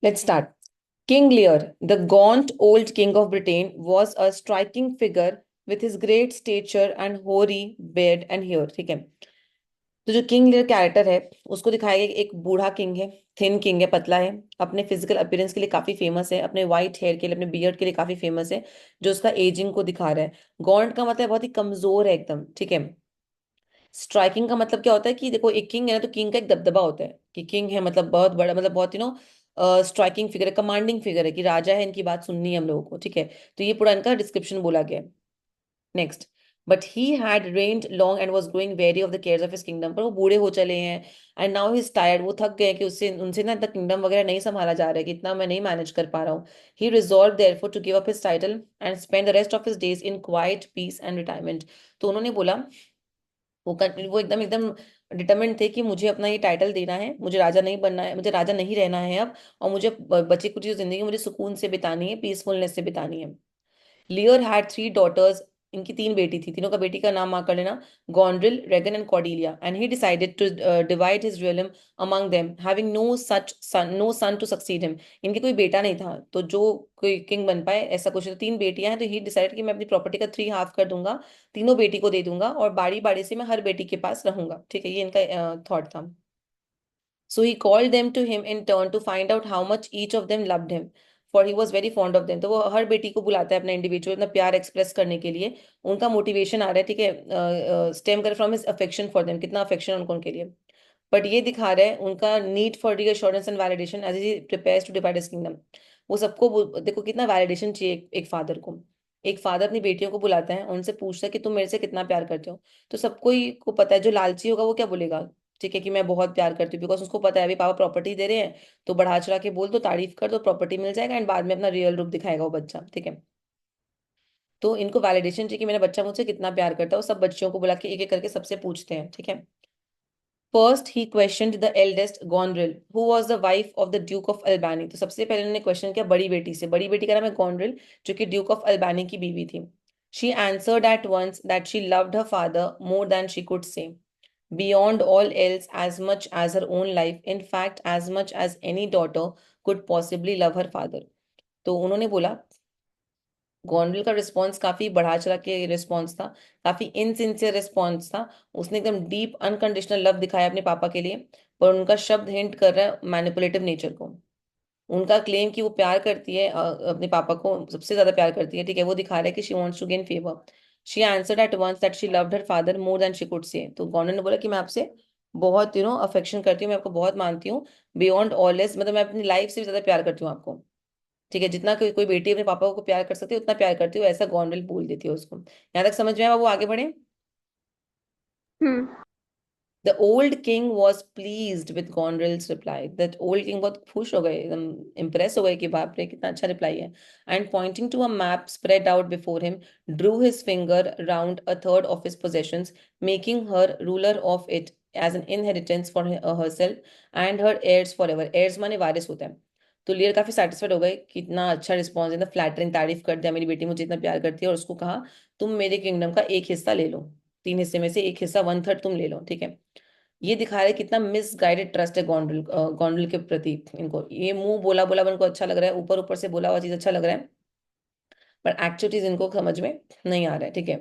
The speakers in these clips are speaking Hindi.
Let's start. King Lear, the gaunt old king of Britain, was a striking figure with his great stature and hoary beard and hair. ठीक है। तो जो किंग लियर कैरेक्टर है उसको दिखाया गया कि एक बूढ़ा किंग है, थिन किंग है, पतला है, अपने फिजिकल अपीयरेंस के लिए काफी फेमस है, अपने वाइट हेयर के लिए, अपने बियर्ड के लिए काफी फेमस है, जो उसका एजिंग को दिखा रहा है। गॉन्ट का मतलब बहुत ही कमजोर है एकदम, ठीक है। स्ट्राइकिंग का मतलब क्या होता है कि देखो एक किंग है ना, तो किंग का एक दबदबा होता है कि किंग है मतलब बहुत बड़ा, मतलब बहुत स्ट्राइकिंग फिगर है, कमांडिंग फिगर है कि राजा है, इनकी बात सुननी है हम लोगों को, ठीक है। तो ये पूरा इनका डिस्क्रिप्शन बोला गया है। Next. But he had reigned long and was growing weary of the cares of his kingdom, पर वो बूढ़े हो चले हैं and now he is tired, वो थक गए हैं कि उससे उनसे ना इतना किंगडम वगैरह नहीं संभाला जा रहा है, कि इतना मैं नहीं मैनेज कर पा रहा हूँ। He resolve therefore to give up his title and spend the rest of his days in quiet peace and retirement. तो उन्होंने बोला, वो एकदम एकदम डिटरमिन्ड थे कि मुझे अपना ये टाइटल देना है, मुझे राजा नहीं बनना है, मुझे राजा नहीं रहना है अब, और मुझे बची कुछ जिंदगी मुझे सुकून से बितानी है, पीसफुलनेस से बितानी है। लियर हैड थ्री डॉटर्स, इनकी तीन बेटी थी, तीनों का बेटी का नाम मार्क कर लेना, Goneril, Regan and Cordelia, and he decided to divide his realm among them, having no son to succeed him. इनके कोई बेटा नहीं था तो जो कोई किंग बन पाए, ऐसा कुछ। तो तीन बेटियां हैं, तो ही डिसाइड कि मैं अपनी प्रॉपर्टी का थ्री हाफ कर दूंगा, तीनों बेटी को दे दूंगा, और बारी बारी से मैं हर बेटी के पास रहूंगा, ठीक है। ये इनका थॉट था। So he called them to him in turn to find out how much each of them loved him, for he was very fond of them. तो वो हर बेटी को बुलाता है अपना इंडिविजुअल, अपना प्यार एक्सप्रेस करने के लिए। उनका मोटिवेशन आ रहा है, ठीक है, स्टेम कर from his affection for them, कितना अफेक्शन उनको उनके लिए। बट ये दिखा रहा है उनका need for reassurance and validation as he prepares to divide his kingdom. वो सबको देखो कितना वैलिडेशन चाहिए एक फादर को। एक फादर अपनी बेटियों को बुलाता है, उनसे पूछता है कि तुम मेरे से कितना प्यार करते हो। तो सबको ही को पता है, जो लालची होगा वो क्या बोलेगा, ठीक है, कि मैं बहुत प्यार करती हूँ, बिकॉज उसको पता है अभी पापा प्रॉपर्टी दे रहे हैं, तो बढ़ा चढ़ा के बोल दो, तारीफ कर दो, प्रॉपर्टी मिल जाएगा, एंड बाद में अपना रियल रूप दिखाएगा वो बच्चा, ठीक है। तो इनको वैलिडेशन चाहिए कि मेरा बच्चा मुझसे कितना प्यार करता है। वो सब बच्चियों को बुला के एक एक करके सबसे पूछते हैं, ठीक है। First he questioned the eldest Goneril who was the wife of the Duke of Albany. तो सबसे पहले उन्होंने क्वेश्चन किया बड़ी बेटी से, बड़ी बेटी का नाम है गॉनड्रिल, जो कि ड्यूक ऑफ अल्बानी की बीवी थी। She answered at once that she loved her father more than she could say, beyond all else, as much as her own life, in fact as much as any daughter could possibly love her father। तो उन्होंने बोला, गॉनविल का रिस्पॉन्स काफी बढ़ा चढ़ा के रिस्पॉन्स था, काफी इनसिंसियर रिस्पॉन्स था। उसने एकदम डीप अनकंडीशनल लव दिखाया अपने पापा के लिए, पर उनका शब्द हिंट कर रहा है मैनिपुलेटिव नेचर को। उनका क्लेम कि वो प्यार करती है, अपने पापा को सबसे ज्यादा प्यार करती है, ठीक है, वो दिखा रहा है कि she wants to gain favour. She answered at once that she loved her father more than she could say. तो गवर्नर ने बोला कि मैं आपसे बहुत अफेक्शन करती हूँ, मैं आपको बहुत मानती हूँ, बियॉन्ड ऑल एल्स, मतलब मैं अपनी लाइफ से भी ज्यादा प्यार करती हूँ आपको, ठीक है। जितना कोई बेटी अपने पापा को प्यार कर सकती है उतना प्यार करती हूँ, ऐसा गवर्नर बोल देती है उसको। यहाँ तक समझ में आया? वो आगे बढ़े। हम्म। The old king was pleased with Gondrel's reply. That old king बहुत खुश हो गए, एकदम इम्प्रेस हो गए कि बाप रे कितना अच्छा रिप्लाई है। And pointing to a map spread out before him, drew his finger round a third of his possessions, making her ruler of it as an inheritance for herself and her heirs forever. Heirs माने वारिस होता है। तो लियर काफी सेटिस्फाइड हो गए कि इतना अच्छा रिस्पॉन्स, इतना फ्लैटरिंग तारीफ कर दिया, मेरी बेटी मुझे इतना प्यार करती है, और उसको कहा तुम मेरे किंगडम का एक हिस्सा ले लो, तीन हिस्से में से एक हिस्सा, वन थर्ड तुम ले लो, ठीक है। ये दिखा रहा है कितना मिसगाइडेड ट्रस्ट है गॉन्डल के प्रति इनको। ये मुंह बोला बोला इनको अच्छा लग रहा है, ऊपर ऊपर से बोला हुआ चीज अच्छा लग रहा है, पर एक्चुअलीज इनको समझ में नहीं आ रहा है, ठीक है।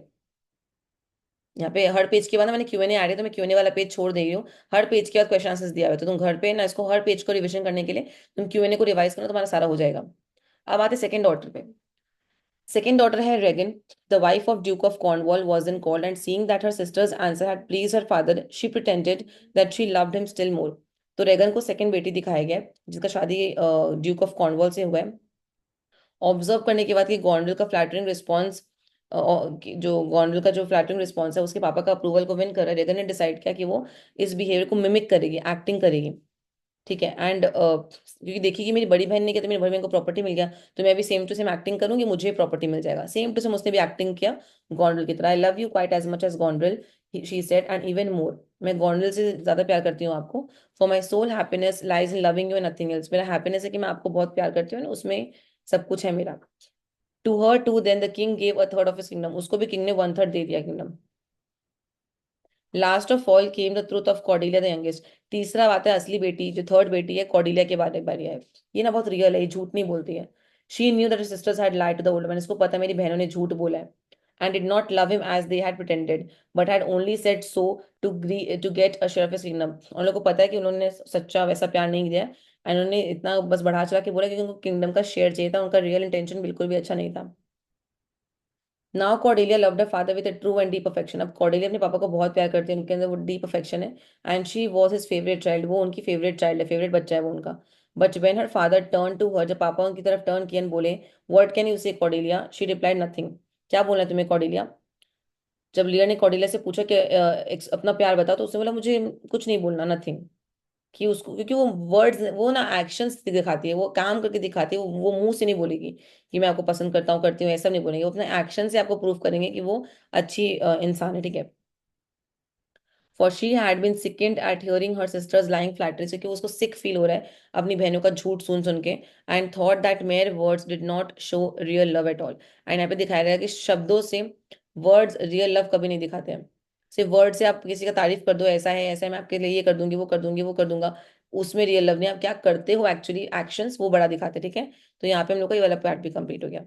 यहाँ पे हर पेज के बाद ना मैंने क्यूएनए आ रही है, तो मैं क्यूएनए वाला पेज छोड़ दे रही हूँ। हर पेज के बाद क्वेश्चन आंसर्स दिया हुआ है, तो तुम घर पे ना इसको हर पेज को रिविजन करने के लिए तुम क्यूएनए को रिवाइज करो, तुम्हारा सारा हो जाएगा। अब आते सेकंड ऑर्डर पे। Second daughter है Regan, the wife of Duke of Cornwall, was then called, and seeing that her sister's answer had pleased her father, she pretended that she loved him still more। तो रेगन को सेकंड बेटी दिखाया गया है, जिसका शादी ड्यूक ऑफ कॉर्नवॉल से हुआ है। ऑब्जर्व करने के बाद कि गॉन्डल का फ्लैटरिंग रिस्पॉन्स, जो गॉन्डल का जो फ्लैटरिंग रिस्पॉन्स है उसके पापा का अप्रूवल को विन कर रहा है, रेगन ने डिसाइड किया कि वो इस बिहेवियर को मिमिक करेगी, एक्टिंग करेगी, ठीक है। एंड क्योंकि देखिए मेरी बड़ी बहन ने किया तो मेरी बड़ी बहन को प्रॉपर्टी मिल गया, तो मैं भी सेम टू सेम एक्टिंग करूंगी, मुझे प्रॉपर्टी मिल जाएगा। सेम टू सेम उसने भी एक्टिंग किया गॉन्ड्रेल की तरह। I love you quite as much as Goneril, she said, and even more, मैं गॉन्ड्रेल से ज्यादा प्यार करती हूँ आपको। For my soul happiness lies in loving you and nothing else. मेरा हैप्पीनेस है कि मैं आपको बहुत प्यार करती हूँ, उसमें सब कुछ है मेरा। To her too then the king gave a third of his kingdom. उसको भी किंग ने वन थर्ड दे दिया kingdom. Last of all came the truth of Cordelia the youngest. तीसरा बात है असली बेटी, जो थर्ड बेटी है कॉर्डेलिया के बारे में है। ये ना बहुत रियल है, ये झूठ नहीं बोलती है। She knew that sisters had lied to the old man, इसको पता है मेरी बहनों ने झूठ बोला है। And did not love him as they had pretended, but had only said so to get a share of his kingdom. उन लोगों को पता है कि उन्होंने सच्चा वैसा प्यार नहीं दिया, एंड उन्होंने इतना बस बढ़ा चढ़ा के बोला क्योंकि उनको किंगडम का शेयर चाहिए था, उनका रियल इंटेंशन बिल्कुल भी अच्छा नहीं था। Now Cordelia loved her father with a true and deep affection. अब कॉर्डेलिया अपने पापा को बहुत प्यार करती है, उनके अंदर वो डीप अफेक्शन है। And she was his favourite child, वो उनकी फेवरेट चाइल्ड है, फेवरेट बच्चा है वो उनका। But when her father turn to her, जब पापा उनकी तरफ टर्न किए and बोले what can you say Cordelia, she replied nothing. क्या बोलना है तुम्हें कॉर्डेलिया? जब लियर ने कॉर्डेलिया से पूछा कि अपना प्यार बताओ, तो उसने बोला मुझे कुछ नहीं बोलना, नथिंग। कि उसको, क्योंकि वो वर्ड्स, वो ना एक्शंस दिखाती है, वो काम करके दिखाती है, वो मुंह से नहीं बोलेगी कि मैं आपको पसंद करता हूँ करती हूँ, ऐसा नहीं बोलेंगे, वो अपने एक्शन से आपको प्रूव करेंगे कि वो अच्छी इंसान है, ठीक है। For she had been sickened at hearing her sisters lying flattery, क्योंकि उसको सिक फील हो रहा है अपनी बहनों का झूठ सुन सुन के। And thought that mayor words did not show real love at all. And यहाँ पे दिखाया गया कि शब्दों से वर्ड्स रियल लव कभी नहीं दिखाते हैं। सिर्फ वर्ड से आप किसी का तारीफ कर दो, ऐसा है, मैं आपके लिए ये कर दूंगी, वो कर दूंगी, वो कर दूंगा, उसमें रियल लव नहीं, आप क्या करते हो एक्चुअली, एक्शंस वो बड़ा दिखाते हैं, ठीक है। तो यहाँ पे हम लोग का ये वाला पार्ट भी कंप्लीट हो गया।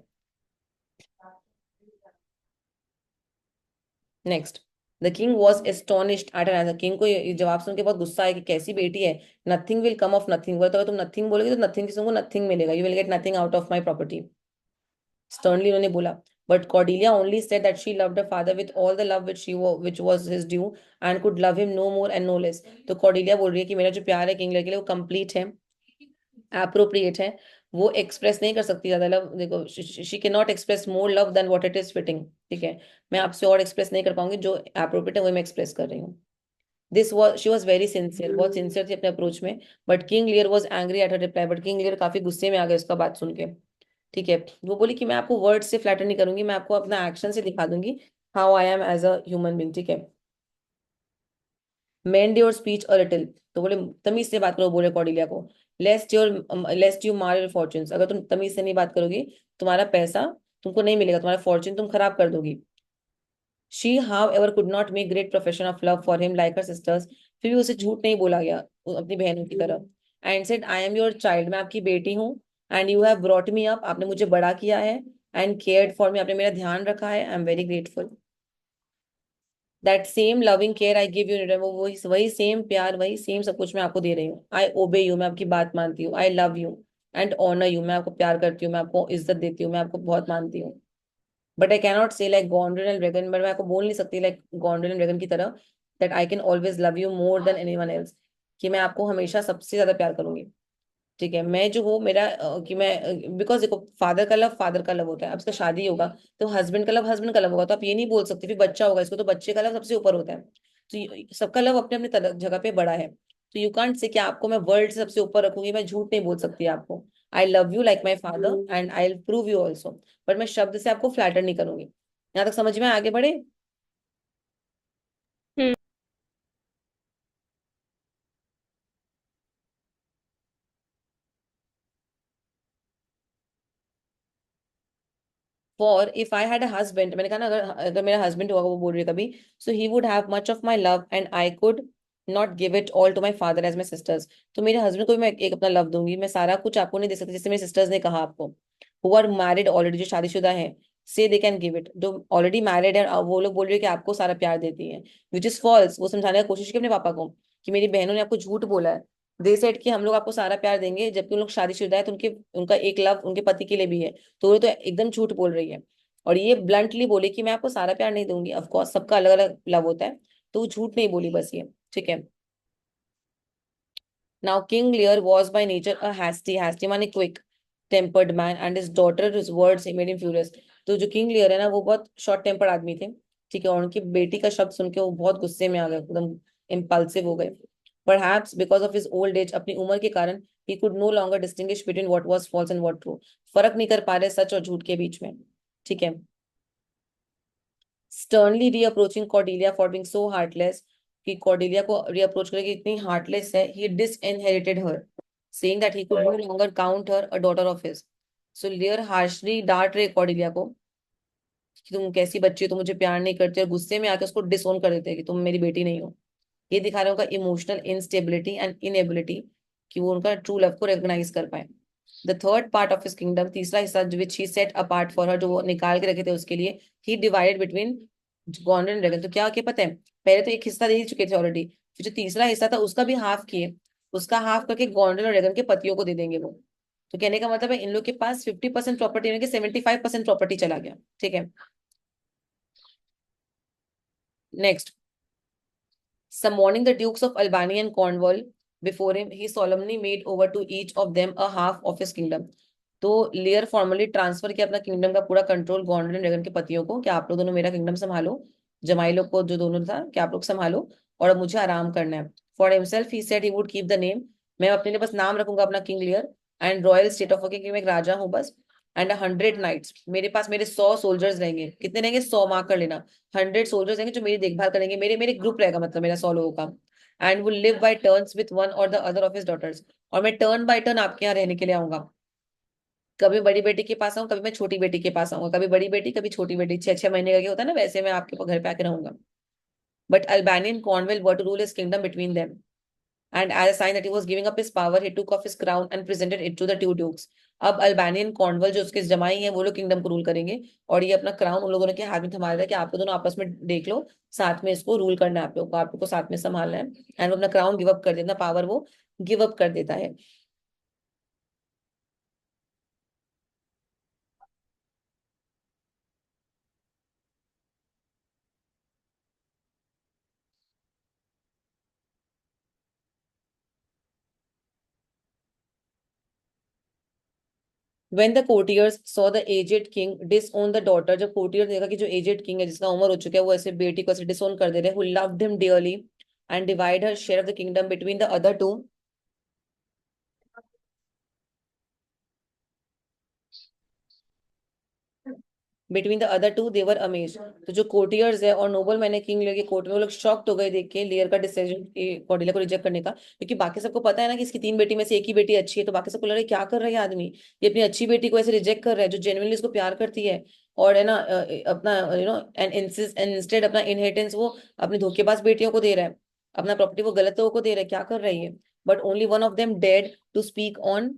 Next, the king was astonished at her answer. King को ये जवाब सुन के बहुत गुस्सा है कि कैसी बेटी है। Nothing will come of nothing, बोला तो अगर तुम नथिंग बोलोगे तो नथिंग से तुमको नथिंग मिलेगा, you will get nothing out of my property, sternly उन्होंने बोला। But Cordelia only said that she loved her father with all the love which was his due and could love him no more and no less। तो कॉर्डेलिया बोल रही है कि मेरा जो प्यार है किंग लेयर के लिए वो कंप्लीट है, अप्रोप्रिएट है, वो एक्सप्रेस नहीं कर सकती ज्यादा लव। देखो, she can not express more love than what it is fitting, ठीक है। मैं आपसे और एक्सप्रेस नहीं कर पाऊंगी, जो अप्रोप्रिएट है वही मैं एक्सप्रेस कर रही हूँ। This was she was very sincere, बहुत सिंसियर थी अपने अप्रोच में। But king Lear was angry at her reply, but King Lear काफी गुस्से में आ गए उसका बात सुन के, ठीक है। वो बोली कि मैं आपको वर्ड से फ्लैटर नहीं करूंगी, मैं आपको अपना एक्शन से दिखा दूंगी how I am as a human being, ठीक है। Mend your speech a little, तो बोले तमीज से बात करो, बोले कॉर्डिलिया को। Lest you mar your fortunes, अगर तुम तमीज से नहीं बात करोगी, तुम्हारा पैसा तुमको नहीं मिलेगा, तुम्हारा फॉर्च्यून तुम खराब कर दोगी। She how ever could not make great profession of love for him like her sisters, फिर भी उसे झूठ नहीं बोला गया अपनी बहनों की तरह। And said I am your child, मैं आपकी बेटी हूँ। And you have brought me up, आपने मुझे बड़ा किया है। एंड केयर्ड फॉर मी, आपने मेरा ध्यान रखा है, I am very grateful. That same loving care I give you return, वो वही वही सेम प्यार, वही सेम सब कुछ मैं आपको दे रही हूँ। आई ओबे यू, मैं आपकी बात मानती हूँ। I love you and honour you, मैं आपको प्यार करती हूँ, मैं आपको इज्जत देती हूँ, मैं आपको बहुत मानती हूँ। But I cannot say like Goneril and Regan, but मैं आपको बोल नहीं सकती लाइक गॉन्ड्रेल एंड ड्रैगन की तरह that I can always love you more than anyone else, कि मैं आपको हमेशा सबसे ज्यादा प्यार करूंगी, ठीक है। मैं जो हूँ मेरा कि मैं बिकॉज देखो, फादर का लव होता है, अब इसका शादी होगा तो हस्बैंड का लव हस्बैंड का लव होगा, तो आप ये नहीं बोल सकते फिर बच्चा होगा इसको तो बच्चे का लव सबसे ऊपर होता है। तो सबका लव अपने अपने जगह पे बड़ा है। तो यू कांट से कि आपको मैं वर्ल्ड से सबसे ऊपर रखूंगी, मैं झूठ नहीं बोल सकती आपको। आई love you like my father and I will prove you also, but मैं शब्द से आपको फ्लैटर नहीं करूंगी। यहाँ तक समझ में आगे बढ़े? Hmm. For if I had a husband, मैंने कहा ना, अगर अगर मेरा हस्बैंड होगा, वो बोल रही है कभी, so he would have much of my love and I could not give it all to my father as my sisters. तो मेरे हस्बैंड को भी मैं एक अपना लव दूंगी, मैं सारा कुछ आपको नहीं दे सकती, जैसे मेरे सिस्टर्स ने कहा आपको, हु आर मैरिड ऑलरेडी, जो शादीशुदा है, से दे कैन गिव इट, जो ऑलरेडी मैरिड है वो लोग बोल रहे हैं कि आपको सारा प्यार देती है, विच इज फॉल्स। वो समझाने की कोशिश की अपने पापा को कि मेरी बहनों ने आपको झूठ बोला है। दे सेड कि हम लोग आपको सारा प्यार देंगे, जबकि उन लोग शादीशुदा है, तो उनके उनका एक लव उनके पति के लिए भी है। तो वो तो एकदम झूठ बोल रही है। और ये ब्लंटली बोली कि मैं आपको सारा प्यार नहीं दूंगी, ऑफ कोर्स सबका अलग अलग लव होता है, तो वो झूठ नहीं बोली बस ये, ठीक है। Now King Lear was by nature a hasty माने quick tempered man, and his daughter his words made him furious. तो जो किंग लियर है ना, वो बहुत शॉर्ट टेम्पर्ड आदमी थे, ठीक है, और उनकी बेटी का शब्द सुन के वो बहुत गुस्से में आ गए, एकदम इम्पल्सिव हो गए। Perhaps because of his old age, अपनी उम्र के कारण, he could no longer distinguish between what was false and what true, फर्क नहीं कर पा रहे सच और झूठ के बीच में, ठीक है। Sternly reproaching Cordelia for being so heartless, कि कॉर्डेलिया को रीअप्रोच करके इतनी हार्टलेस है, he disinherited her, saying that he could no longer count her a daughter of his. So Lear harshly डांट रहे कॉर्डेलिया को कि तुम कैसी बच्ची हो, तुम मुझे प्यार नहीं करते, और गुस्से में आके उसको डिसोन कर देते हैं कि तुम मेरी बेटी नहीं हो। ये दिखा रहे हैं उनका इमोशनल इंस्टेबिलिटी एंड इनएबिलिटी, कि वो उनका ट्रू लव को रिकॉग्नाइज कर पाए। The third part of his kingdom, तीसरा हिस्सा विच ही सेट अपार्ट फॉर हर, जो वो निकाल के रखे थे उसके लिए, ही डिवाइडेड बिटवीन गॉन्डर एंड ड्रैगन। तो क्या क्या पता है, पहले तो एक हिस्सा दे ही चुके थे ऑलरेडी, फिर जो तीसरा हिस्सा था उसका भी हाफ किए, उसका हाफ करके गॉन्डर और ड्रैगन के पतियों को दे देंगे वो। तो कहने का मतलब है इन लोग के पास 50% प्रॉपर्टी में 75% प्रॉपर्टी चला गया। ठीक है, next, summoning the Dukes of Albany and Cornwall before him, he solemnly made over to each of them a half of his kingdom. तो लेयर फॉर्मली ट्रांसफर किया अपना किंगडम का पूरा कंट्रोल गॉन्डर एंड ड्रैगन के पतियों को, कि आप लोग दोनों मेरा किंगडम संभालो, जमाई लोग को जो दोनों था कि आप लोग संभालो, और अब मुझे आराम करना है। For himself he said he would keep the name, मैं अपने लिए बस नाम रखूंगा अपना King Lear, and royal state of कि मैं एक राजा हूँ बस। एंड 100 नाइट्स, मेरे पास मेरे 100 सोल्जर्स रहेंगे, कितने रहेंगे, 100 मार्क कर लेना। 100 सोल्जर्स रहेंगे जो मेरी देखभाल करेंगे, मेरे मेरे ग्रुप रहेगा, मतलब मेरा 100 लोगों का। And will live by turns with one or the other of his daughters, और मैं टर्न बाय टर्न आपके यहाँ रहने के लिए आऊंगा। कभी बड़ी बेटी के पास आऊँ, कभी मैं छोटी बेटी के पास आऊंगा, कभी बड़ी बेटी कभी छोटी बेटी, 6 6 महीने का क्या होता है ना, वैसे मैं आपके घर पे आके रहूंगा। But Albany and Cornwall were to rule his kingdom between them, and as a sign that he was giving up his power, he took off his crown and presented it to the two dukes. अब अल्बानियन कॉर्नवल जो उसके जमाई हैं वो लोग किंगडम को रूल करेंगे, और ये अपना क्राउन उन लोगों ने के हाथ में थमा रहा है कि आप लोग दोनों आपस में देख लो, साथ में इसको रूल करना है, आप लोग को साथ में संभालना है। एंड वो अपना क्राउन गिव अप कर देता, पावर वो गिव अप कर देता है। When the courtiers saw the aged king disown the daughter, जब courtiers ने देखा कि जो aged king है जिसका उम्र हो चुका है वो ऐसे बेटी को ऐसे disown कर दे रहे हैं, who loved him dearly and divide her share of the kingdom between the other two, between the other two they were amazed. तो जो कोर्टियर्स है और नोबल मैंने किंग लियर के कोर्ट में, वो लोग शॉक्ड हो गए देख के लियर का डिसीजन, कॉर्डिया को रिजेक्ट करने का, क्योंकि बाकी सबको पता है ना कि इसकी 3 बेटी में से एक ही बेटी अच्छी है, तो बाकी सबको लग रहा है क्या कर रहा है ये आदमी, ये अपनी अच्छी बेटी को ऐसे रिजेक्ट कर रहा है जो जेन्युइनली इसको प्यार करती है, और है ना अपना एंड इंस्टेड अपना इनहेरिटेंस वो अपनी धोखेबाज बेटियों को दे रहा है, अपना प्रॉपर्टी वो गलत लोगों को दे रहा है, क्या कर रही है। But only one of them डेड to speak on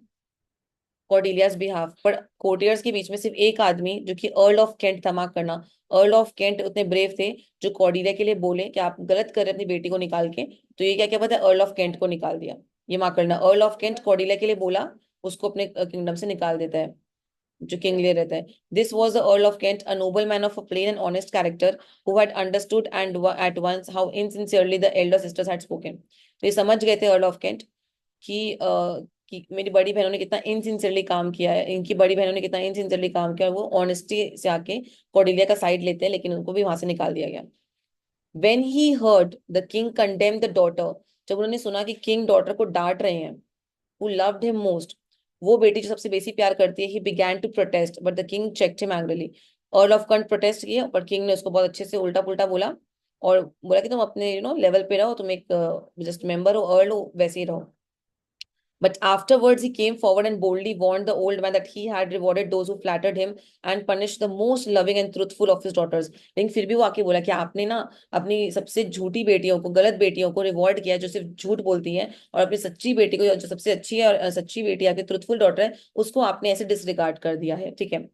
Cordelia's behalf, पर कोर्टियर्स के बीच में सिर्फ एक आदमी, जो कि अर्ल ऑफ केंट था, मार्क करना, अर्ल ऑफ केंट उतने ब्रेव थे जो कॉर्डेलिया के लिए बोले कि आप गलत कर रहे हैं अपनी बेटी को निकाल के। तो ये क्या क्या पता है, अर्ल ऑफ केंट को निकाल दिया। ये मार्क करना, अर्ल ऑफ केंट कॉर्डेलिया के लिए बोला, उसको अपने किंगडम से निकाल देता है, जो किंग ले रहता है। This was the Earl of Kent, a noble man of a plain and honest character, who had understood and at once how insincerely the elder sisters had spoken. तो ये समझ गए थे अर्ल ऑफ केंट कि मेरी बड़ी बहनों ने कितना इनसिंसियरली काम किया है, इनकी बड़ी बहनों ने कितना इनसिंसियरली काम किया, और वो ऑनेस्टी से आके कॉर्डेलिया का साइड लेते हैं, लेकिन उनको भी वहां से निकाल दिया गया। When he heard the king condemn the daughter, जब उन्होंने सुना कि किंग डॉटर को डांट रहे हैं, who loved him most, वो बेटी जो सबसे बेसी प्यार करती है, he began to protest but the king checked him angrily। Earl of Kent protest किया, पर किंग ने उसको बहुत अच्छे से उल्टा पुल्टा बोला, और बोला कि तुम अपने लेवल पे रहो, तुम एक जस्ट मेंबर हो, अर्ल हो, वैसे ही रहो। But afterwards he came forward and boldly warned the old man that he had rewarded those who flattered him and punished the most loving and truthful of his daughters। लेकिन फिर भी वो आके बोला कि आपने ना अपनी सबसे झूठी बेटियों को, गलत बेटियों को रिवॉर्ड किया जो सिर्फ झूठ बोलती हैं, और अपनी सच्ची बेटी को जो सबसे अच्छी है और सच्ची बेटी आपकी ट्रुथफुल डॉटर है, उसको आपने ऐसे डिसरिगार्ड कर दिया है। ठीक है,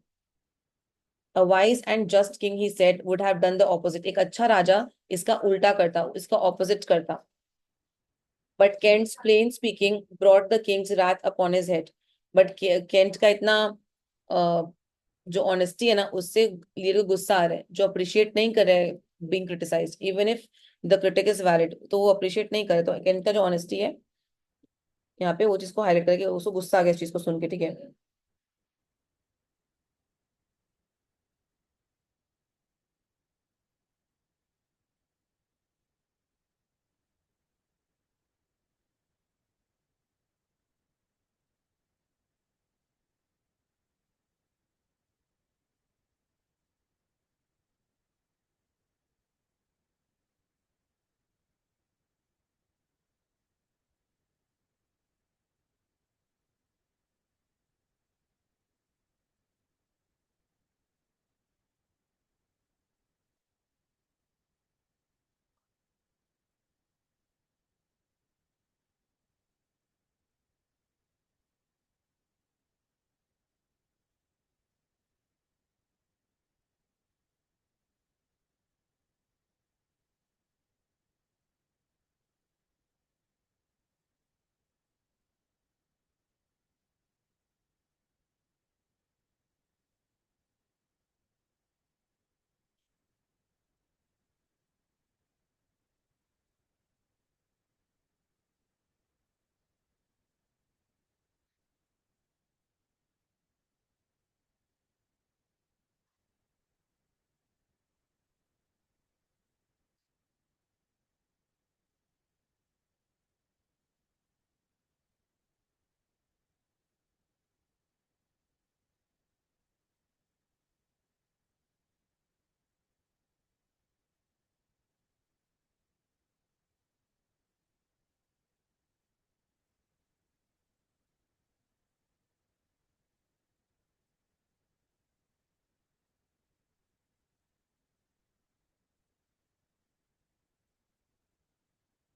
A wise and just king, he said, would have done the opposite। एक अच्छा राजा इसका उल्टा करता, इसका ऑपोजिट करता। But Kent's plain speaking brought the king's wrath upon his head. But Kent का इतना जो ऑनेस्टी है ना, उससे लीडर को गुस्सा आ रहा है, जो अप्रिशिएट नहीं कर रहा है being criticised, even if the critic is valid, तो वो अप्रिशिएट नहीं करे। तो केंट का जो ऑनेस्टी है यहाँ पे, वो चीज को हाईलाइट करके उसको गुस्सा आ गया इस चीज को सुन के। ठीक है,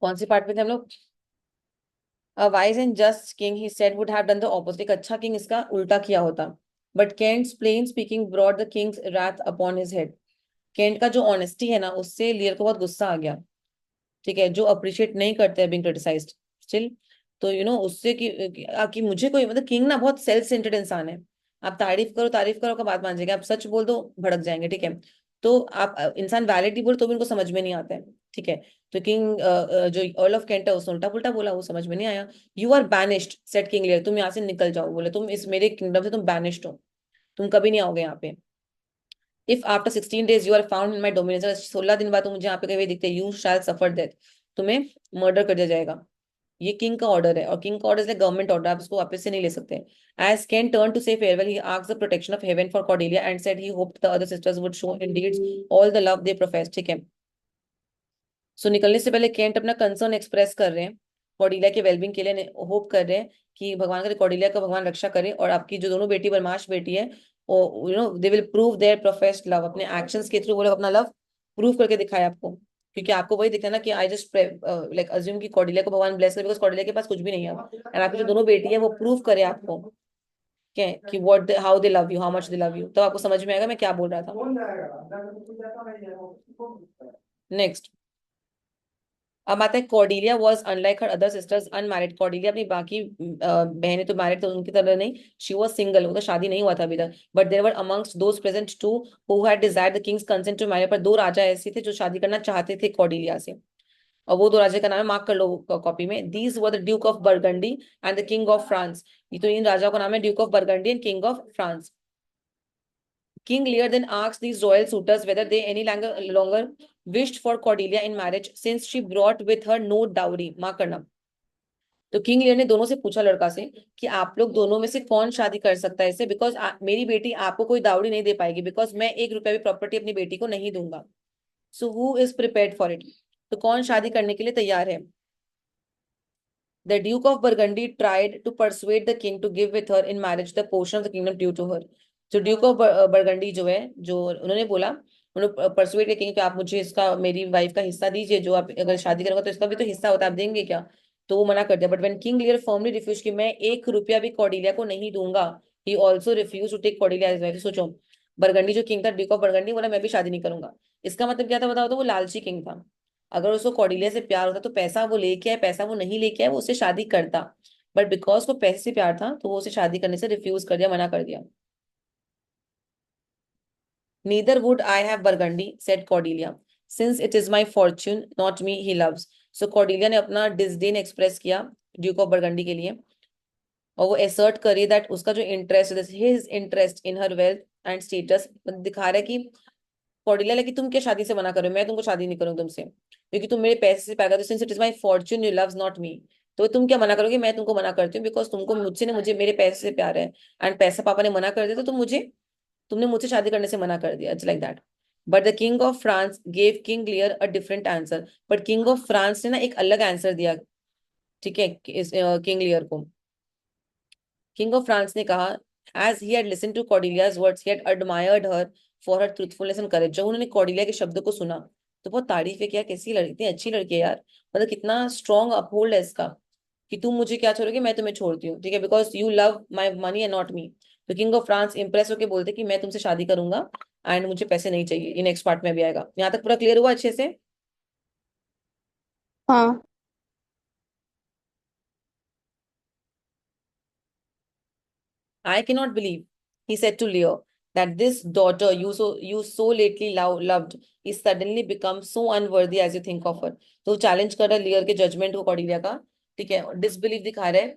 कौन सी पार्ट में थे हम लोग? A wise and just king, he said, would have done the opposite. एक अच्छा किंग इसका उल्टा किया होता. But Kent's plain speaking brought the king's wrath upon his head. Kent का जो ऑनेस्टी है ना, उससे लियर को बहुत गुस्सा आ गया. ठीक है, जो अप्रिशिएट नहीं करते हैं बीइंग क्रिटिसाइज्ड स्टिल. तो उससे कि मुझे कोई, मतलब किंग ना बहुत सेल्फ सेंटर्ड इंसान है. आप तारीफ करो का बात मान जाएंगे, आप सच बोल दो भड़क जाएंगे. ठीक है, तो आप इंसान वैलिडिटी बोल तो भी उनको समझ में नहीं आता है. ठीक है, तो किंग जो अर्ल ऑफ केंट है उसने उल्टा पुल्टा बोला, वो समझ में नहीं आया. You are banished said King Lear, तुम यहाँ से निकल जाओ. बोले तुम इस मेरे किंगडम से तुम बैनिश्ड हो, तुम कभी नहीं आओगे यहाँ पे. If after 16 days you are found in my domination, 16 दिन बाद तुम मुझे यहाँ पे कहीं दिखते, यू शैल सफर डेथ, तुम्हें मर्डर कर दिया जाएगा. ये किंग का ऑर्डर है, और किंग का ऑर्डर लाइक गवर्नमेंट ऑर्डर, आप इसको वापस से नहीं ले सकते. As can turn to say farewell, he asked the protection of heaven for Cordelia and said he hoped the other sisters would show in deeds all the love they profess. ठीक है, सो निकलने से पहले केंट अपना कंसर्न एक्सप्रेस कर रहे हैं कॉर्डेलिया के वेलबिंग के लिए, होप कर रहे हैं कि भगवान करे कॉर्डेलिया का भगवान रक्षा करे, और आपकी जो दोनों बेटी बदमाश बेटी है, they will prove there professed love. अपने एक्शंस के थ्रू वो लोग अपना लव प्रूव करके दिखाए आपको. क्योंकि आपको वही दिखता है ना कि आई जस्ट लाइक अज्यूम कि कॉर्डेलिया को भगवान ब्लेस करे, बिकॉज कॉर्डेलिया के पास कुछ भी नहीं है, एंड आपकी जो दोनों बेटी है वो प्रूव करे आपको क्या है, कि what how they love you, how much they love you. तो आपको समझ में आएगा मैं क्या बोल रहा था. नेक्स्ट, अब आता है Cordelia was unlike her other sisters unmarried. Cordelia अपनी बाकी बहनें तो मैरिड, तो उनकी तरह नहीं, शी वॉज सिंगल, वो तो शादी नहीं हुआ था अभी तक. But there were amongst those present two who had desired the king's consent to marry. पर दो राजा ऐसे थे जो शादी करना चाहते थे कॉर्डेलिया से, और वो दो राजा का नाम है, मार्क कर लो कॉपी में. These were the Duke of burgundy and the king of France. ये तो इन राजाओं का नाम है, Duke of burgundy and king of France. King Lear then asked these royal suitors whether they any longer wished for Cordelia in marriage, since she brought with her no dowry. Mark करना. तो किंग लियर ने दोनों से पूछा, लड़का से, कि आप लोग दोनों में से कौन शादी कर सकता है इससे, बिकॉज मेरी बेटी आपको कोई दावड़ी नहीं दे पाएगी, बिकॉज मैं 1 रुपया भी प्रॉपर्टी अपनी बेटी को नहीं दूंगा. So who is prepared for it. तो कौन शादी करने के लिए तैयार है? The Duke of Burgundy tried to persuade the king to give with her in marriage the portion of the kingdom due to her. तो ड्यूक ऑफ बर्गंडी जो है, जो उन्होंने बोला, उन्होंने परसुएड किया किंग कि आप मुझे इसका, मेरी वाइफ का हिस्सा दीजिए, जो आप अगर शादी करोगे तो इसका भी तो हिस्सा होता है, आप देंगे क्या? तो वो मना कर दिया. But when King Lear firmly refuse कि मैं 1 रुपया भी कॉर्डेलिया को नहीं दूंगा, he also refuse to take Cordelia as wife. सोचो, बर्गंडी जो किंग था, ड्यूक ऑफ बर्गंडी, बोला मैं भी शादी नहीं करूंगा. इसका मतलब क्या था बताओ? तो वो लालची किंग था. अगर उसको कॉर्डेलिया से प्यार होता तो पैसा वो लेके आए, पैसा वो नहीं लेके आए, वो उससे शादी करता. बट बिकॉज को पैसे से प्यार था, तो वो उसे शादी करने से रिफ्यूज कर दिया, मना कर दिया. Neither would I have burgundy said Cordelia, since it is my Fortune not me he loves. So Cordelia ने अपना डिसडेन एक्सप्रेस किया ड्यूक ऑफ बर्गंडी के लिए, और वो एसर्ट करे दैट उसका जो interest, his interest in her wealth and status, दिखा रहा है कि कॉर्डेलिया, लेकिन तुम क्या शादी से मना करो, मैं तुमको शादी नहीं करूंगी तुमसे, क्योंकि तुम मेरे पैसे से प्यार करते हो. Since it is my Fortune you loves not me, तो तुम क्या मना करोगे, मैं तुमको मना करती हूँ, बिकॉज तुमको मुझसे ने, मुझे मेरे पैसे से प्यार है, एंड पैसा पापा ने मना कर दिया, तो तुमने मुझसे शादी करने से मना कर दिया. It's like that. But the king of France gave King Lear a different answer. But king of France ने ना एक अलग आंसर दिया. ठीक है, किंग लियर को. किंग ऑफ फ्रांस ने कहा, as he had listen to Cordelia's words he had admired her for her truthfulness and courage. जब उन्होंने कॉर्डेलिया के शब्दों को सुना तो बहुत तारीफ है किया, कैसी लड़की, इतनी अच्छी लड़की है यार, मतलब कितना स्ट्रॉन्ग अपहोल्ड है इसका, कि तुम मुझे क्या छोड़ोगे, मैं तुम्हें छोड़ती हूँ. ठीक है, because you love my money and not me. तो किंग ऑफ फ्रांस इंप्रेस होकर बोलते कि मैं तुमसे शादी करूंगा, एंड मुझे पैसे नहीं चाहिए. ये नेक्स्ट पार्ट में भी आएगा. यहाँ तक पूरा क्लियर हुआ अच्छे से? हाँ। I cannot believe, he said to Leo, that this daughter you so lately loved is suddenly become so unworthy as you think of her. तो चैलेंज कर रहा है लियर के जजमेंट को कॉर्डेलिया का. ठीक है, डिसबिलीव दिखा रहा है.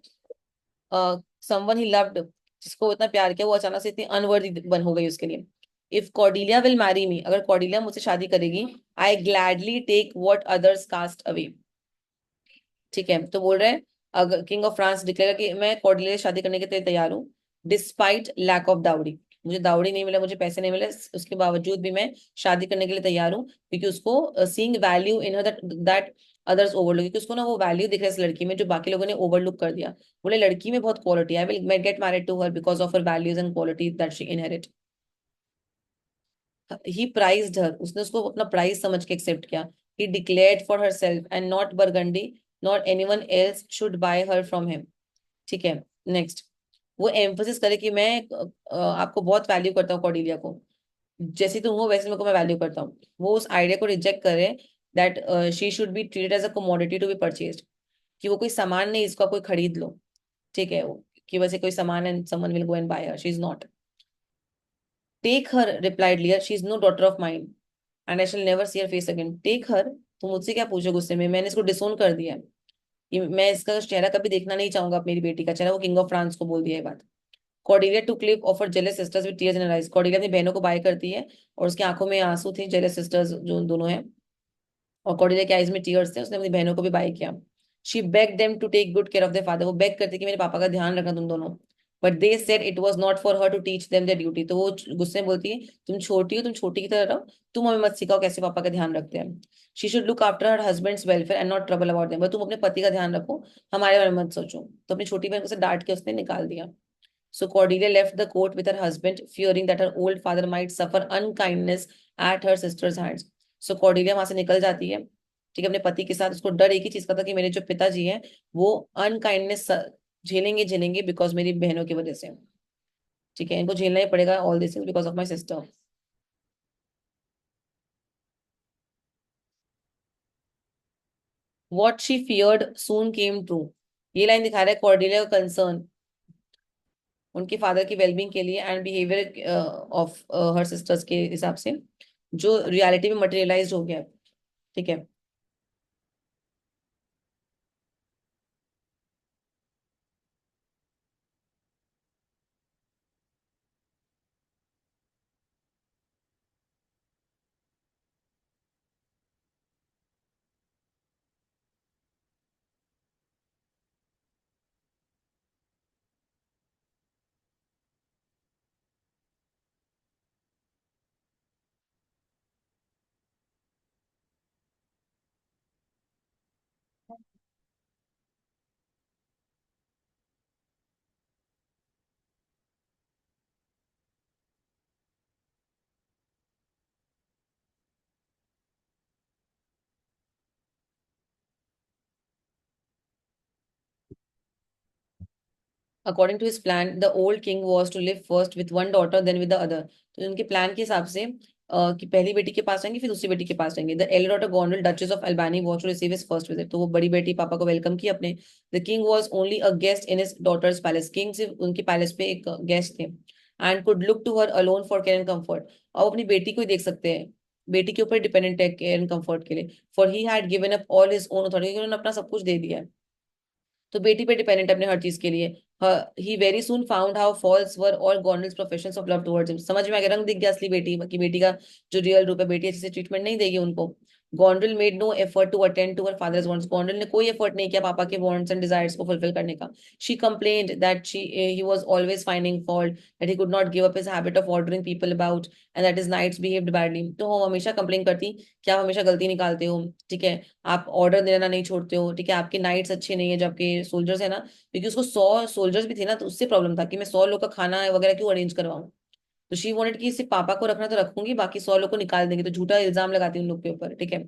समवन ही लव्ड, जिसको इतना प्यार किया, वो अचानक से इतनी अनवर्दी बन हो गई उसके लिए. If Cordelia will marry me, अगर कॉर्डेलिया मुझसे शादी करेगी, I gladly take what others cast away. ठीक है, तो बोल रहे हैं, अगर किंग ऑफ फ्रांस डिक्लेयर कि मैं कॉर्डेलिया से शादी करने के लिए तैयार हूँ, डिस्पाइट लैक ऑफ दावड़ी. मुझे दावड़ी नहीं मिला, मुझे पैसे नहीं मिले, उसके बावजूद भी मैं शादी करने के लिए तैयार हूँ, क्योंकि उसको seeing value in her that others overlook, क्योंकि उसको ना वो वैल्यू दिख रहा है इस लड़की में जो बाकी लोगों ने ओवरलुक कर दिया. बोले लड़की में बहुत quality, I will get married to her because of her values and quality that she inherit. He prized her, उसने उसको अपना प्राइस समझ के एक्सेप्ट किया. he declared for herself and not Burgundy nor anyone else should buy her from him. ठीक है, नेक्स्ट। वो एम्फोसिस करे कि मैं आपको बहुत वैल्यू करता हूँ कॉर्डिलिया को, जैसे तुम हो वैसे मेरे को मैं वैल्यू करता हूँ। वो उस आइडिया को रिजेक्ट करे that she should be treated as a commodity to be purchased, कि वो कोई सामान नहीं इसका कोई खरीद लो, ठीक है, कि वैसे कोई सामान and someone will go and buy her, she is not. Take her replied Lear, she is no daughter of mine and I shall never see her face again. Take her, तुम मुझसे क्या पूछो गुस्से में, मैंने इसको डिसोन कर दिया है, कि मैं इसका चेहरा कभी देखना नहीं चाहूंगा, मेरी बेटी का चेहरा। वो किंग ऑफ फ्रांस को बोल दिया ये बात। Cordelia took leave of her jealous sisters with tears in her eyes, Cordelia अपनी बहनों को बाय करती है और उसकी आंखों में आंसू थे, जेलस सिस्टर्स जो दोनों हैं, और कॉर्डेलिया के आइज में टीयर्स थे, उसने अपनी बहनों को भी बाय किया। She beg them to take good care of their father, वो बेग करती कि मेरे पापा का ध्यान रखना तुम दोनों। But they said it was not for her to teach them their duty, तो वो गुस्से में बोलती है तुम छोटी हो, तुम छोटी की तरह रहो, तुम हमें मत सिखाओ कैसे पापा का ध्यान रखते हैं। She should look after her husband's welfare and not trouble about them, तुम अपने पति का ध्यान रखो, हमारे बारे में मत सोचो। तो अपनी छोटी बहन को से डांट के उसने निकाल दिया। So Cordelia left the court with her husband, fearing that her old father might suffer unkindness at her sister's hands. So Cordelia वहां से निकल जाती है, ठीक है, अपने पति के साथ। उसको डर एक ही चीज का था कि मेरे जो पिताजी हैं वो अनकाइंडनेस झेलेंगे झेलेंगे बिकॉज मेरी बहनों की वजह से, ठीक है, इनको झेलना ही पड़ेगा all this because of my sister. What she feared soon came true, ये लाइन दिखा रहा है कॉर्डेलिया का कंसर्न उनके फादर की वेलबींग के लिए and behaviour of her sisters के हिसाब से, जो रियलिटी में मटेरियलाइज हो गया, ठीक है। According to his plan, the old king was to live first with one daughter, then with the other. तो उनके प्लान के हिसाब से कि पहली बेटी के पास रहेंगे फिर दूसरी बेटी के पास रहेंगे। The elder daughter Goneril duchess of Albany was to receive his first visit, तो वो बड़ी बेटी पापा को वेलकम की अपने। The king was only a guest in his daughter's palace, king सिर्फ उनके पैलेस पे एक गेस्ट थे। And could look to her alone for care and comfort, और अपनी बेटी को ही देख सकते हैं, बेटी के ऊपर डिपेंडेंट है केयर एंड कंफर्ट के लिए। For he had given up all his own authority, उन्होंने अपना सब कुछ दे दिया है, तो बेटी पे डिपेंडेंट अपने हर चीज के लिए। He very soon found how false were all Goneril's professions of love towards him, समझ में आ गया, रंग दिख गया असली बेटी की, बेटी का जो रियल रूप है, बेटी अच्छे से ट्रीटमेंट नहीं देगी उनको। Goneril made no effort to attend to her father's wants, Goneril ने कोई एफर्ट नहीं किया पापा के वांट्स एंड डिजायर्स को फुलफिल करने का। She complained that he was always finding fault, that he could not give up his habit of ordering people about and that his knights behaved badly, तो वो हमेशा कंप्लेन करती कि आप हमेशा गलती निकालते हो, ठीक है, आप ऑर्डर देना नहीं छोड़ते हो, ठीक है, आपके नाइट्स अच्छे नहीं है जो आपके सोल्जर्स है ना, क्योंकि उसको 100 सोल्जर्स भी थे ना, तो उससे प्रॉब्लम था कि मैं 100 लोग का खाना वगैरह क्यों अरेंज करवाऊं। तो शी वांटेड कि सिर्फ पापा को रखना तो रखूंगी, बाकी 100 लोग को निकाल देंगे, तो झूठा इल्जाम लगाती उन लोग के ऊपर, ठीक है।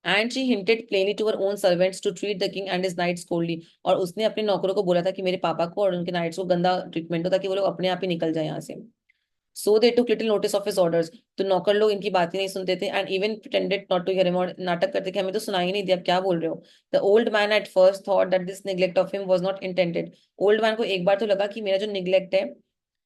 And she hinted plainly to her own servants to treat the king and his knights coldly, और उसने अपने नौकरों को बोला था कि मेरे पापा को और उनके नाइट्स को गंदा ट्रीटमेंट हो, ताकि वो लोग अपने आप ही निकल जाए यहाँ से। So they took little notice of his orders, तो नौकर लोग इनकी बातें नहीं सुनते थे and even pretended not to hear him, और नाटक करते कि हमें तो सुनाई ही नहीं दिया, आप क्या बोल रहे हो। The old man at first thought that this neglect of him was not intended, old man को एक बार तो लगा कि मेरा जो निग्लेक्ट है,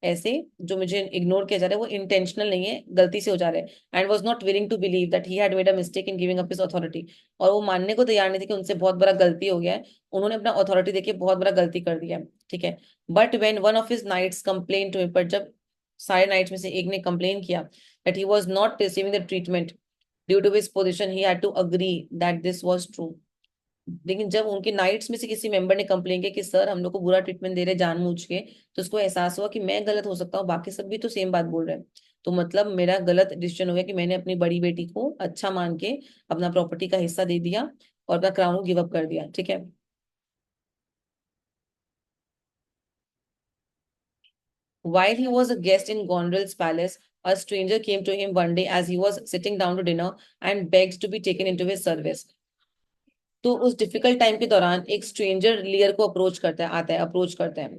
ऐसे जो मुझे इग्नोर किया जा रहा है, वो इंटेंशनल नहीं है, गलती से हो जा रहा है। And was not willing to believe that he had made a mistake in giving up his authority, और वो मानने को तैयार नहीं थे कि उनसे बहुत बड़ा गलती हो गया है, उन्होंने अपना अथॉरिटी देके बहुत बड़ा गलती कर दिया है, ठीक है। But when one of his knights complain to him, पर जब सारे नाइट्स में से एक ने कंप्लेन किया that he was not receiving the treatment due to his position, he had to agree that this was true. लेकिन जब उनके नाइट्स में से किसी मेंबर ने कंप्लेन किया कि सर हम लोग को बुरा ट्रीटमेंट दे रहे जानबूझ के, तो उसको एहसास हुआ कि मैं गलत हो सकता हूँ, बाकी सब भी तो सेम बात बोल रहे हैं, तो मतलब मेरा गलत डिसीजन हो गया कि मैंने अपनी बड़ी बेटी को अच्छा मान के अपना प्रॉपर्टी का हिस्सा दे दिया और अपना क्राउन गिव अप कर दिया, ठीक है। While he was a guest in Gondrel's palace, A stranger came to him one day as he was sitting down to dinner and begged to be taken into his service. तो उस डिफिकल्ट टाइम के दौरान एक स्ट्रेंजर लियर को अप्रोच करता है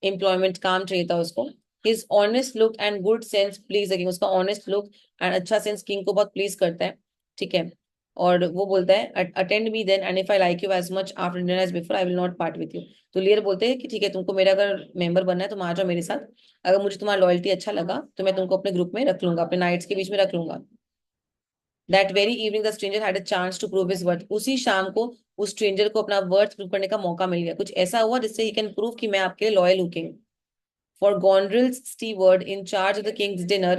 एम्प्लॉयमेंट काम चाहिए था उसको. His honest look and good sense please the king. उसका ऑनेस्ट लुक एंड अच्छा सेंस किंग को बहुत प्लीज करता है. ठीक है. और वो बोलता है attend me then and if I like you as much after dinner as before I will not part with you. तो लियर बोलते हैं कि ठीक है, तुमको मेरा अगर मेंबर बनना है तुम आ जाओ मेरे साथ. अगर मुझे तुम्हारा लॉयल्टी अच्छा लगा तो मैं तुमको अपने ग्रुप में रख लूंगा, अपने नाइट्स के बीच में रख लूंगा. That very evening the stranger had a chance to prove his worth. उसी शाम को उस स्ट्रेंजर को अपना वर्थ प्रूव करने का मौका मिल गया. कुछ ऐसा हुआ जिससे ही कैन प्रूव कि मैं आपके लिए लॉयल हूँ king. For Gondrel's steward in charge of the king's dinner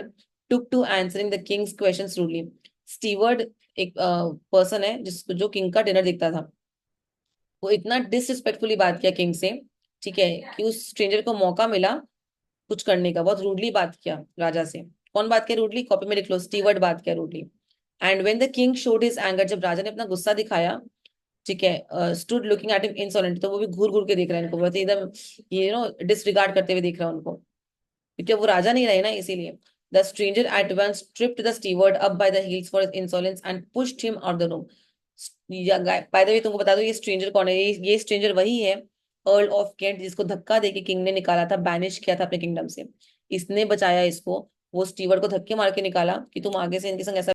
took to answering the king's questions rudely. Steward एक पर्सन है जिसको जो किंग का डिनर देखता था. वो इतना डिसरिस्पेक्टफुली बात किया किंग से, ठीक है, कि उस स्ट्रेंजर को मौका मिला कुछ करने का. बहुत रूडली बात किया राजा से. कौन बात किया रूडली? कॉपी में लिख लो, स्टीवर्ड बात किया rudely. And when the king showed his anger, जब राजा ने अपना गुस्सा दिखाया, ठीक है, stood looking at him insolent, तो वो भी घूर घूर के देख रहा है इनको, बहुत एकदम ये डिसरिगार्ड करते हुए देख रहा है उनको, क्योंकि वो राजा नहीं रहे ना इसीलिए. The stranger at once tripped the steward up by the heels for his insolence and pushed him out the room. By the way तुमको बता दो ये स्ट्रेंजर कौन है. ये स्ट्रेंजर वही है अर्ल ऑफ केंट जिसको धक्का देके किंग ने निकाला था, बैनिश किया था अपने किंगडम से. इसने बचाया इसको. वो स्टीवर्ड को धक्के मार के निकाला कि तुम आगे से इनके संग ऐसा